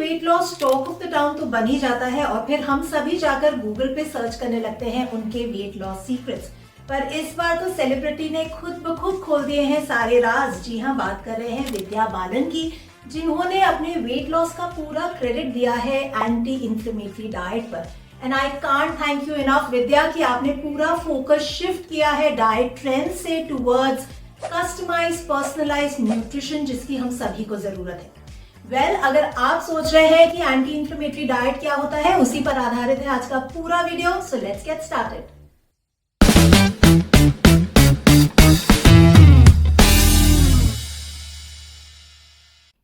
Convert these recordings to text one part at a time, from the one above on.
Weight loss talk of the town तो बन ही जाता है और फिर हम सभी जाकर गूगल पे सर्च करने लगते हैं उनके वेट लॉस सीक्रेट्स। पर इस बार तो सेलिब्रिटी ने खुद ब खुद खोल दिए हैं सारे राज। जी हाँ, बात कर रहे हैं विद्या बालन की, जिन्होंने अपने वेट लॉस का पूरा क्रेडिट दिया है एंटी इंफ्लेमेटरी डाइट पर। And I can't thank you enough Vidya कि आपने पूरा फोकस शिफ्ट किया है डाइट ट्रेंड से टूवर्ड्स कस्टमाइज्ड पर्सनलाइज्ड न्यूट्रिशन, जिसकी हम सभी को जरूरत है। अगर आप सोच रहे हैं कि एंटी इंफ्लेमेटरी डाइट क्या होता है, उसी पर आधारित है आज का पूरा video. So let's get started.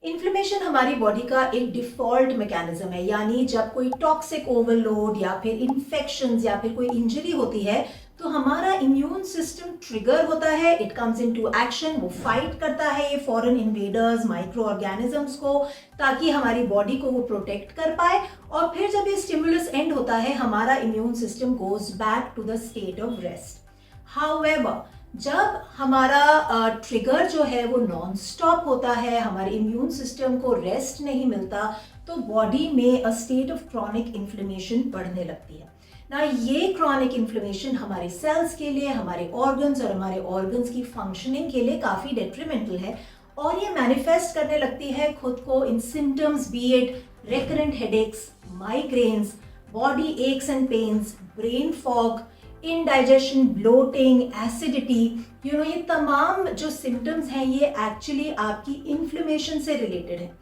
Inflammation हमारी बॉडी का एक डिफॉल्ट मैकेनिज्म है, यानी जब कोई टॉक्सिक ओवरलोड या फिर इन्फेक्शंस या फिर कोई इंजरी होती है तो हमारा इम्यून सिस्टम ट्रिगर होता है, इट कम्स इनटू एक्शन। वो फाइट करता है ये फॉरेन इन्वेडर्स, माइक्रो ऑर्गेनिजम्स को, ताकि हमारी बॉडी को वो प्रोटेक्ट कर पाए। और फिर जब ये स्टिमुलस एंड होता है, हमारा immune system goes back to the state of rest. However, जब हमारा ट्रिगर जो है वो नॉन स्टॉप होता है, हमारे इम्यून सिस्टम को रेस्ट नहीं मिलता, तो बॉडी में a state of chronic inflammation बढ़ने लगती है ना। ये क्रॉनिक इन्फ्लेमेशन हमारे सेल्स के लिए, हमारे ऑर्गन्स और हमारे ऑर्गन्स की फंक्शनिंग के लिए काफ़ी डेट्रीमेंटल है और ये मैनिफेस्ट करने लगती है खुद को इन symptoms, be it recurrent headaches, migraines, body aches and pains, brain fog, indigestion, bloating, acidity. ये तमाम जो सिम्टम्स हैं ये एक्चुअली आपकी इन्फ्लेमेशन से रिलेटेड है।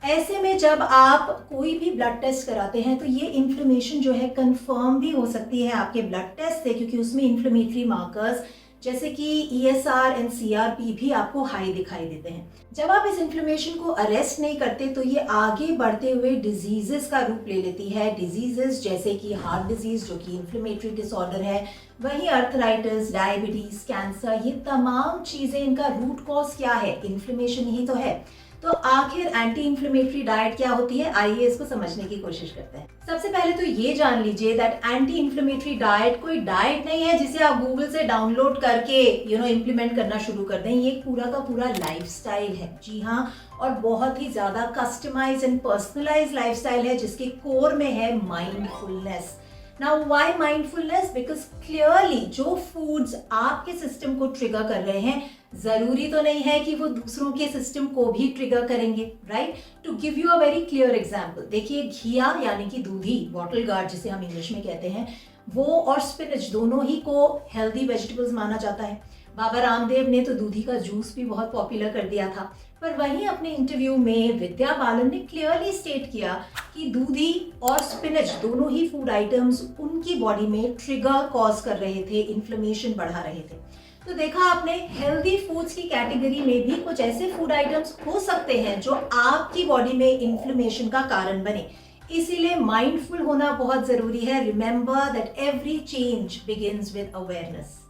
ऐसे में जब आप कोई भी ब्लड टेस्ट कराते हैं तो ये इन्फ्लेमेशन जो है कंफर्म भी हो सकती है आपके ब्लड टेस्ट से, क्योंकि उसमें इन्फ्लेमेटरी मार्कर्स जैसे कि ESR एंड CRP भी आपको हाई दिखाई देते हैं। जब आप इस इन्फ्लेमेशन को अरेस्ट नहीं करते तो ये आगे बढ़ते हुए डिजीजेस का रूप ले लेती है। डिजीजेस जैसे कि हार्ट डिजीज जो कि इन्फ्लेमेटरी डिसऑर्डर है, वहीं अर्थराइटिस, डायबिटीज, कैंसर, ये तमाम चीजें, इनका रूट कॉज क्या है? इन्फ्लेमेशन ही तो है। तो आखिर एंटी इंफ्लेमेटरी डाइट क्या होती है, आइए इसको समझने की कोशिश करते हैं। सबसे पहले तो ये जान लीजिए दैट एंटी इंफ्लेमेटरी डाइट कोई डाइट नहीं है जिसे आप गूगल से डाउनलोड करके इम्प्लीमेंट करना शुरू कर दें। ये पूरा का पूरा लाइफस्टाइल है। जी हाँ, और बहुत ही ज्यादा कस्टमाइज एंड पर्सनलाइज लाइफस्टाइल है जिसके कोर में है mindfulness. Now why mindfulness? Because clearly जो फूड्स आपके सिस्टम को ट्रिगर कर रहे हैं, जरूरी तो नहीं है कि वो दूसरों के सिस्टम को भी ट्रिगर करेंगे, right? To give you a very clear example, देखिए घिया यानी कि दूधी, बॉटल गार्ड जिसे हम इंग्लिश में कहते हैं, वो और स्पिनच दोनों ही को हेल्दी वेजिटेबल्स माना जाता है। बाबा रामदेव ने तो दूधी का जूस भी बहुत पॉपुलर कर दिया था। पर वहीं अपने इंटरव्यू में विद्या बालन ने क्लियरली स्टेट किया कि दूधी और स्पिनच दोनों ही फूड आइटम्स उनकी बॉडी में ट्रिगर कॉज कर रहे थे, इन्फ्लेमेशन बढ़ा रहे थे। तो देखा आपने, हेल्दी फूड्स की कैटेगरी में भी कुछ ऐसे फूड आइटम्स हो सकते हैं जो आपकी बॉडी में इन्फ्लेमेशन का कारण बने। इसीलिए माइंडफुल होना बहुत जरूरी है। Remember that every change begins with awareness.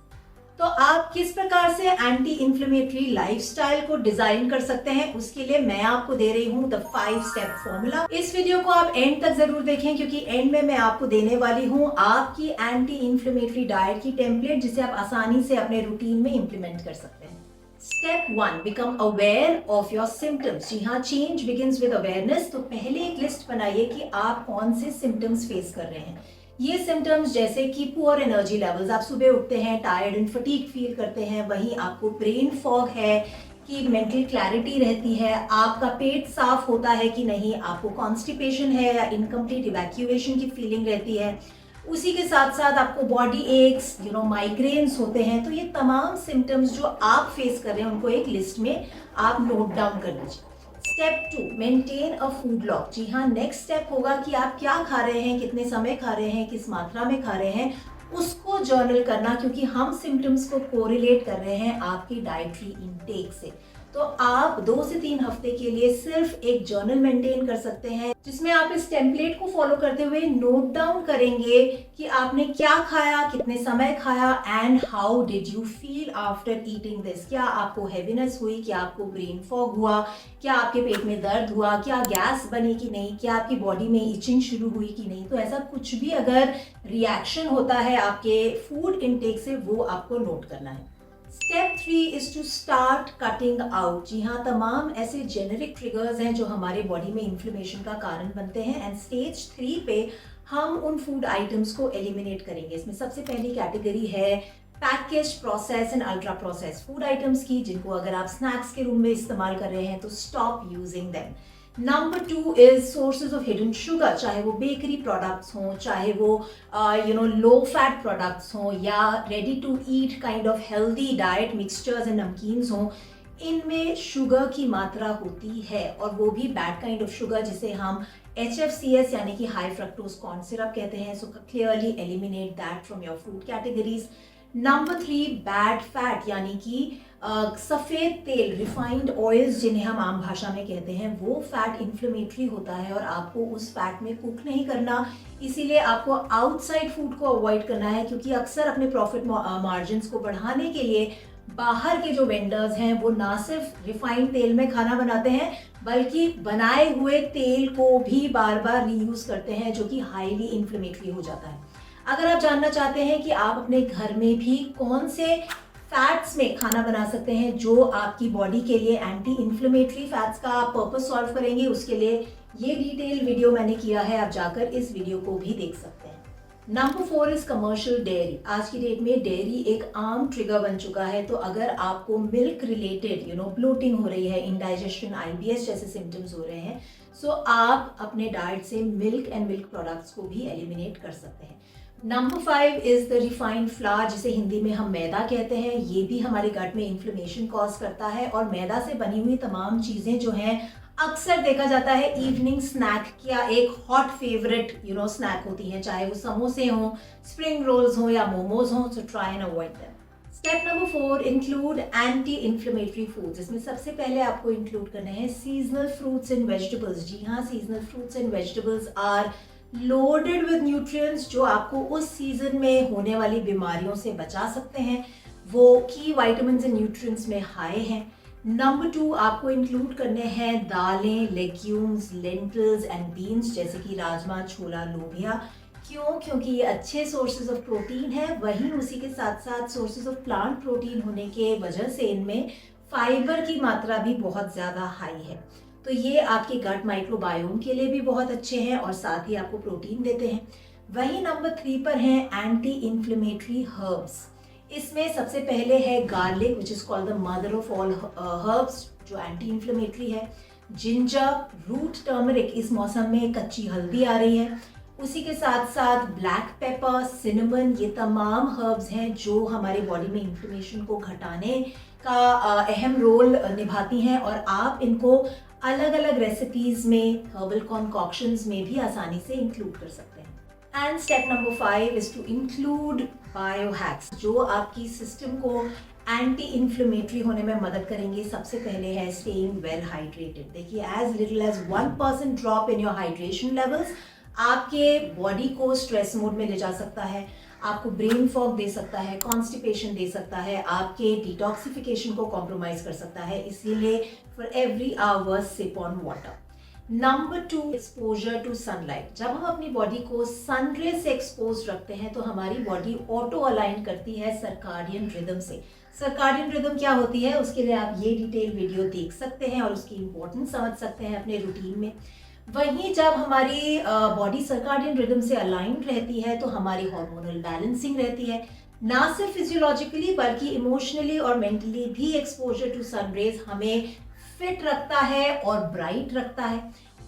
तो आप किस प्रकार से एंटी इंफ्लेमेटरी लाइफस्टाइल को डिजाइन कर सकते हैं, उसके लिए मैं आपको दे रही हूं द 5 स्टेप फॉर्मूला। इस वीडियो को आप एंड तक जरूर देखें, क्योंकि एंड में मैं आपको देने वाली हूं आपकी एंटी इंफ्लेमेटरी डाइट की टेम्पलेट, जिसे आप आसानी से अपने रूटीन में इंप्लीमेंट कर सकते हैं। Step 1, become aware of your symptoms. जी हाँ, चेंज बिगिंस विद अवेयरनेस। तो पहले एक लिस्ट बनाइए कि आप कौन से सिम्टम्स फेस कर रहे हैं। ये सिम्टम्स जैसे कि पुअर एनर्जी लेवल्स, आप सुबह उठते हैं टायर्ड एंड फटीग फील करते हैं, वहीं आपको ब्रेन फॉग है कि मेंटल क्लैरिटी रहती है, आपका पेट साफ होता है कि नहीं, आपको कॉन्स्टिपेशन है या इनकम्प्लीट इवैक्यूएशन की फीलिंग रहती है, उसी के साथ साथ आपको बॉडी एक्स, माइग्रेन्स होते हैं। तो ये तमाम सिम्टम्स जो आप फेस कर रहे हैं उनको एक लिस्ट में आप नोट डाउन कर लीजिए। Step 2, maintain a food log. जी हाँ, नेक्स्ट स्टेप होगा कि आप क्या खा रहे हैं, कितने समय खा रहे हैं, किस मात्रा में खा रहे हैं, उसको जर्नल करना, क्योंकि हम सिम्टम्स को कोरिलेट कर रहे हैं आपकी डाइटरी इनटेक से। तो आप 2 से 3 हफ्ते के लिए सिर्फ एक जर्नल मेंटेन कर सकते हैं, जिसमें आप इस टेम्पलेट को फॉलो करते हुए नोट डाउन करेंगे कि आपने क्या खाया, कितने समय खाया, and how did you feel after eating this. क्या आपको हैवीनेस हुई, क्या आपको ब्रेन फॉग हुआ, क्या आपके पेट में दर्द हुआ, क्या गैस बनी कि नहीं, क्या आपकी बॉडी में इचिंग शुरू हुई कि नहीं। तो ऐसा कुछ भी अगर रिएक्शन होता है आपके फूड इनटेक से, वो आपको नोट करना है। Step 3 is to start cutting out. जी हाँ, तमाम ऐसे जेनेरिक ट्रिगर्स हैं जो हमारे बॉडी में इन्फ्लेमेशन का कारण बनते हैं। एंड स्टेज 3 पे हम उन फूड आइटम्स को एलिमिनेट करेंगे। इसमें सबसे पहली कैटेगरी है package, process and ultra process food items की, जिनको अगर आप स्नैक्स के रूप में इस्तेमाल कर रहे हैं तो stop using them. Number 2 is sources of hidden sugar, चाहे वो बेकरी प्रोडक्ट्स हों, चाहे वो लो फैट प्रोडक्ट्स हों, या ready to eat kind of healthy diet mixtures and namkeens हों। इनमें शुगर की मात्रा होती है, और वो भी बैड काइंड ऑफ शुगर, जिसे हम HFCS यानी कि हाई फ्रक्टोज कॉर्न सिरप कहते हैं। So clearly eliminate that from your food categories. Number 3 bad fat, यानी कि सफ़ेद तेल, रिफाइंड ऑयल्स जिन्हें हम आम भाषा में कहते हैं, वो फैट इन्फ्लेमेटरी होता है और आपको उस फैट में कुक नहीं करना। इसीलिए आपको आउटसाइड फूड को अवॉइड करना है, क्योंकि अक्सर अपने प्रॉफिट मार्जिन्स को बढ़ाने के लिए बाहर के जो वेंडर्स हैं वो ना सिर्फ रिफाइंड तेल में खाना बनाते हैं, बल्कि बनाए हुए तेल को भी बार बार रीयूज करते हैं, जो कि हाईली इन्फ्लेमेटरी हो जाता है। अगर आप जानना चाहते हैं कि आप अपने घर में भी कौन से फैट्स में खाना बना सकते हैं जो आपकी बॉडी के लिए एंटी इन्फ्लेमेटरी फैट्स का पर्पस सॉल्व करेंगे, उसके लिए ये डिटेल वीडियो मैंने किया है, आप जाकर इस वीडियो को भी देख सकते हैं। Number 4 is commercial dairy. आज की डेट में डेयरी एक आम ट्रिगर बन चुका है। तो अगर आपको मिल्क रिलेटेड ब्लोटिंग हो रही है, इंडाइजेशन, IBS जैसे सिम्टम्स हो रहे हैं, सो आप अपने डाइट से मिल्क एंड मिल्क प्रोडक्ट्स को भी एलिमिनेट कर सकते हैं। Number 5 is the refined flour, जिसे हिंदी में हम मैदा कहते हैं। ये भी हमारे गट में इन्फ्लेमेशन कॉज करता है, और मैदा से बनी हुई तमाम चीज़ें जो हैं, अक्सर देखा जाता है इवनिंग स्नैक या एक हॉट फेवरेट स्नैक होती हैं, चाहे वो समोसे हों, स्प्रिंग रोल्स हों या मोमोज हों। So try and avoid them. Step number 4 include anti inflammatory foods. इसमें सबसे पहले आपको इंक्लूड करने हैं सीजनल फ्रूट्स एंड वेजिटेबल्स। जी हाँ, seasonal fruits and vegetables are loaded with nutrients, जो आपको उस सीजन में होने वाली बीमारियों से बचा सकते हैं। वो की विटामिन एंड न्यूट्रिएंट्स में हाई हैं। नंबर 2 आपको इंक्लूड करने हैं दालें, लेग्यूम्स, लेंटिल्स एंड बीन्स, जैसे कि राजमा, छोला, लोबिया। क्यों? क्योंकि ये अच्छे सोर्सेज ऑफ प्रोटीन है। वहीं उसी के साथ साथ सोर्सेज ऑफ प्लांट प्रोटीन होने के वजह से इनमें फाइबर की मात्रा भी बहुत ज़्यादा हाई है। तो ये आपके गट माइक्रोबायोम के लिए भी बहुत अच्छे हैं और साथ ही आपको प्रोटीन देते हैं। वहीं नंबर 3 पर हैं एंटी इन्फ्लेमेटरी हर्ब्स। इसमें सबसे पहले है garlic, which is called the mother of all herbs, जो एंटी इन्फ्लेमेटरी है। जिंजर, रूट टर्मरिक, इस मौसम में कच्ची हल्दी आ रही है। उसी के साथ साथ ब्लैक पेपर, सिनेमन, ये तमाम हर्ब्स हैं जो हमारे बॉडी में इन्फ्लेमेशन को घटाने का अहम रोल निभाती हैं, और आप इनको अलग अलग रेसिपीज में, हर्बल कॉन्कॉक्शंस में भी आसानी से इंक्लूड कर सकते हैं। And step number 5 is to include biohacks, जो आपकी सिस्टम को एंटी इन्फ्लेमेटरी होने में मदद करेंगे। सबसे पहले है स्टेइंग वेल हाइड्रेटेड। देखिए, as little as 1% drop in your hydration levels आपके बॉडी को स्ट्रेस मोड में ले जा सकता है, आपको ब्रेन फॉग दे सकता है, कॉन्स्टिपेशन दे सकता है, आपके डिटॉक्सिफिकेशन को कॉम्प्रोमाइज कर सकता है। इसीलिए for every hour sip on water. Number 2 exposure to sunlight. जब हम अपनी बॉडी को सनरे से एक्सपोज रखते हैं तो हमारी बॉडी ऑटो अलाइन करती है सर्काडियन रिदम से। सर्काडियन रिदम क्या होती है, उसके लिए आप ये डिटेल वीडियो देख सकते हैं और उसकी इंपॉर्टेंस समझ सकते हैं अपने रूटीन में। वहीं जब हमारी बॉडी सर्काडियन रिदम से अलाइंड रहती है तो हमारी हार्मोनल बैलेंसिंग रहती है। ना सिर्फ फिजियोलॉजिकली बल्कि इमोशनली और मेंटली भी एक्सपोजर टू सनरेज हमें फिट रखता है और ब्राइट रखता है।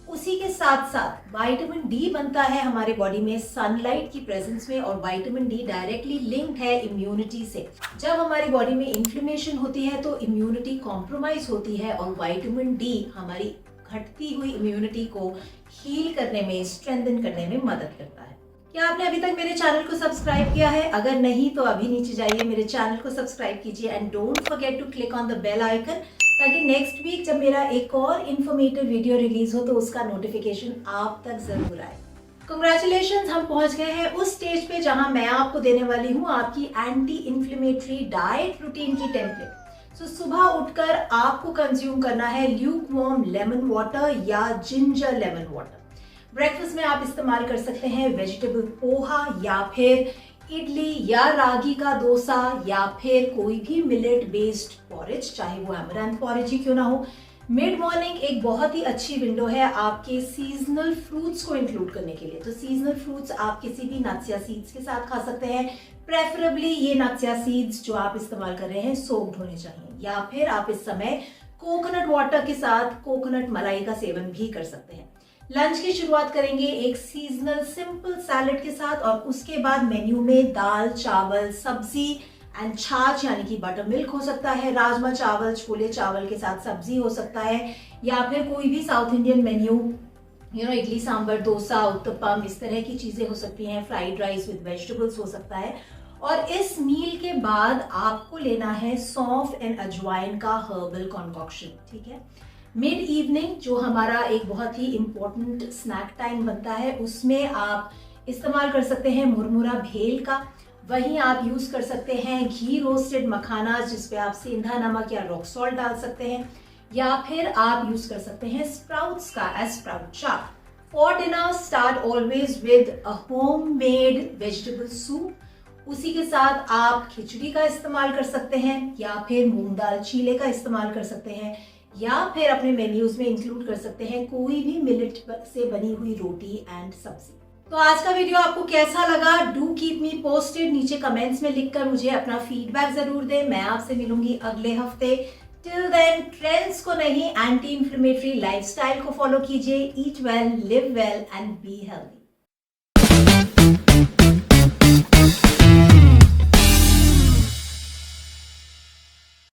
उसी के साथ साथ विटामिन डी बनता है हमारे बॉडी में सनलाइट की प्रेजेंस में, और विटामिन डी डायरेक्टली लिंक्ड है इम्यूनिटी से। जब हमारी बॉडी में इन्फ्लेमेशन होती है तो इम्यूनिटी कॉम्प्रोमाइज होती है, और विटामिन डी हमारी घटती हुई इम्यूनिटी को हील करने में, स्ट्रेंथन करने में मदद करता है। क्या आपने अभी तक मेरे चैनल को सब्सक्राइब किया है? अगर नहीं तो अभी नीचे जाइए, मेरे चैनल को सब्सक्राइब कीजिए and don't forget to click on the bell icon, ताकि नेक्स्ट वीक जब मेरा एक और इन्फॉर्मेटिव वीडियो रिलीज हो तो उसका नोटिफिकेशन आप तक जरूर आए। कंग्रेचुलेशंस, हम पहुंच गए हैं उस स्टेज पे जहां मैं आपको देने वाली हूं आपकी एंटी इन्फ्लेमेटरी डाइट रूटीन की टेम्पलेट। सुबह उठकर आपको कंज्यूम करना है ल्यूक वार्म लेमन वाटर या जिंजर लेमन वाटर। ब्रेकफास्ट में आप इस्तेमाल कर सकते हैं वेजिटेबल पोहा या फिर इडली या रागी का डोसा या फिर कोई भी मिलेट बेस्ड पॉरेज, चाहे वो अमरैंथ पॉरेज ही क्यों ना हो। मिड मॉर्निंग एक बहुत ही अच्छी विंडो है आपके सीजनल फ्रूट्स को इंक्लूड करने के लिए। तो सीजनल फ्रूट्स आप किसी भी नट्स या सीड्स के साथ खा सकते हैं। प्रेफरेबली ये नट्स या सीड्स जो आप इस्तेमाल कर रहे हैं सोक्ड होने चाहिए, या फिर आप इस समय कोकोनट वाटर के साथ कोकोनट मलाई का सेवन भी कर सकते हैं। लंच की शुरुआत करेंगे एक सीजनल सिंपल सैलेड के साथ, और उसके बाद मेन्यू में दाल, चावल, सब्जी एंड छाछ यानी कि बटर मिल्क हो सकता है, राजमा चावल, छोले चावल के साथ सब्जी हो सकता है, या फिर कोई भी south Indian menu, idli sambar, dosa, uttapam, इस तरह की चीजें हो सकती हैं। फ्राइड राइस विद वेजिटेबल्स हो सकता है। और इस मील के बाद आपको लेना है सौंफ एंड अजवाइन का हर्बल कॉन्कॉक्शन, ठीक है। मिड इवनिंग जो हमारा एक बहुत ही इंपॉर्टेंट स्नैक टाइम बनता है, उसमें आप इस्तेमाल कर सकते हैं मुरमुरा भेल का। वहीं आप यूज कर सकते हैं घी रोस्टेड मखाना, जिसपे आप सेंधा नमक या रॉक सॉल्ट डाल सकते हैं, या फिर आप यूज कर सकते हैं स्प्राउट्स का as sprout chaat. For dinner start always with a homemade vegetable soup. उसी के साथ आप खिचड़ी का इस्तेमाल कर सकते हैं, या फिर मूंग दाल चीले का इस्तेमाल कर सकते हैं, या फिर अपने मेन्यूज में इंक्लूड कर सकते हैं कोई भी मिलेट से बनी हुई रोटी एंड सब्जी। तो आज का वीडियो आपको कैसा लगा? डू कीप मी पोस्टेड, नीचे कमेंट्स में लिखकर मुझे अपना फीडबैक जरूर दें। मैं आपसे मिलूंगी अगले हफ्ते। टिल देन ट्रेंड्स को नहीं, एंटी इंफ्लेमेटरी लाइफस्टाइल को फॉलो कीजिए। ईट well, live well and be healthy.